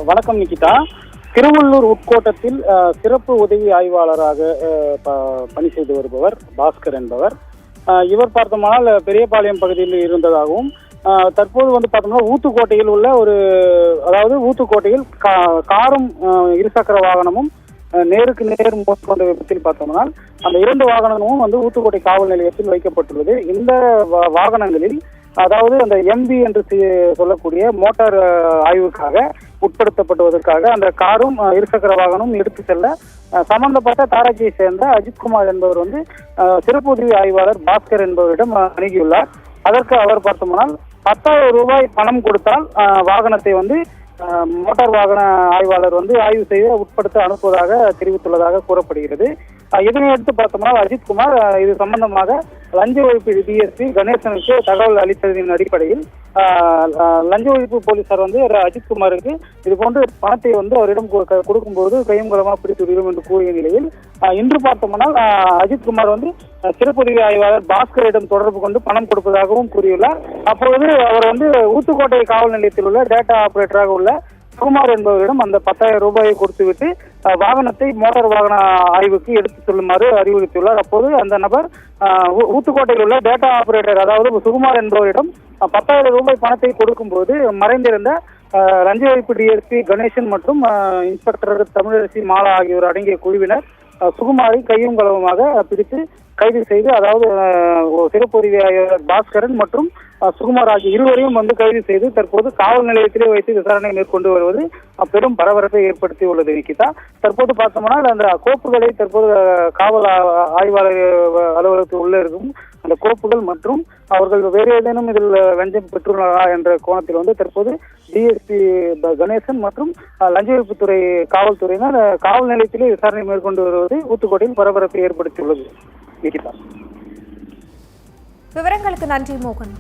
வணக்கம் நிகிதா. திருவள்ளூர் உட்கோட்டத்தில் சிறப்பு உதவி ஆய்வாளராக பணி செய்து வருபவர் பாஸ்கர் என்பவர். இவர் பார்த்தோம்னால் பெரியபாளையம் பகுதியில் இருந்ததாகவும் தற்போது பார்த்தோம்னா ஊத்துக்கோட்டையில் உள்ள ஊத்துக்கோட்டையில் காரும் இருசக்கர வாகனமும் நேருக்கு நேர் மோதிக்கொண்ட விபத்தில் பார்த்தோம்னா அந்த 2 வாகனமும் ஊத்துக்கோட்டை காவல் நிலையத்தில் வைக்கப்பட்டுள்ளது. இந்த வாகனங்களில் அதாவது அந்த எம்பி என்று சொல்லக்கூடிய மோட்டார் ஆய்வுக்காக உட்படுத்தப்படுவதற்காக அந்த காரும் இருசக்கர வாகனமும் எடுத்து செல்ல சம்பந்தப்பட்ட தாராட்சியை சேர்ந்த அஜித்குமார் என்பவர் சிறப்பு உதவி ஆய்வாளர் பாஸ்கர் என்பவரிடம் அணுகியுள்ளார். அதற்கு அவர் பார்த்தோம்னால் 10,000 ரூபாய் பணம் கொடுத்தால் வாகனத்தை மோட்டார் வாகன ஆய்வாளர் ஆய்வு செய்து உட்படுத்த அனுப்புவதாக தெரிவித்துள்ளதாக கூறப்படுகிறது. இதனையடுத்து பார்த்தோம்னா அஜித்குமார் இது சம்பந்தமாக லஞ்ச ஒழிப்பு டிஎஸ்பி கணேசனுக்கு தகவல் அளித்ததின் அடிப்படையில் லஞ்ச ஒழிப்பு போலீசார் அஜித்குமாருக்கு இது போன்று பணத்தை அவரிடம் கொடுக்கும்போது கையங்கலமா பிடித்து விடும் என்று கூறிய நிலையில் இன்று பார்த்தோம்னால் அஜித்குமார் சிறப்பு உதவி ஆய்வாளர் பாஸ்கரிடம் தொடர்பு கொண்டு பணம் கொடுப்பதாகவும் கூறியுள்ளார். அப்பொழுது அவர் ஊத்துக்கோட்டை காவல் நிலையத்தில் உள்ள டேட்டா ஆபரேட்டராக உள்ள சுகுமார் என்பவரிடம் அந்த 10,000 ரூபாயை கொடுத்துவிட்டு வாகனத்தை மோட்டார் வாகன ஆய்வுக்கு எடுத்து செல்லுமாறு அறிவுறுத்தியுள்ளார். அப்போது அந்த நபர் ஊத்துக்கோட்டையில் உள்ள டேட்டா ஆபரேட்டர் அதாவது சுகுமார் என்பவரிடம் 10,000 ரூபாய் பணத்தை கொடுக்கும்போது மறைந்திருந்த லஞ்ச ஒழிப்பு டிஎஸ்பி கணேசன் மற்றும் இன்ஸ்பெக்டர் தமிழரசி மாலா ஆகியோர் அடங்கிய குழுவினர் சுகுமாரை கையும் களவுமாக பிடித்து கைது செய்து அதாவது சிறப்பு உதவி ஆய்வாளர் பாஸ்கரன் மற்றும் சுகுமார் ஆகிய இருவரையும் கைது செய்து தற்போது காவல் நிலையத்திலே வைத்து விசாரணை மேற்கொண்டு வருவது பெரும் பரபரப்பை ஏற்படுத்தி உள்ளது நிகிதா. தற்போது பார்த்தோம்னா அந்த கோப்புகளை தற்போது காவல் ஆய்வாளர் அலுவலகத்தில் உள்ள இருக்கும் அந்த கோப்புகள் மற்றும் அவர்கள் வேறு ஏதேனும் இதில் லஞ்சம் பெற்றுள்ளனரா என்ற கோணத்தில் தற்போது டிஎஸ்பி கணேசன் மற்றும் லஞ்ச ஒழிப்புத்துறை காவல்துறையினர் காவல் நிலையத்திலே விசாரணை மேற்கொண்டு வருவது ஊத்துக்கோட்டையில் பரபரப்பை ஏற்படுத்தியுள்ளது நிகிதா. விவரங்களுக்கு நன்றி மோகன்.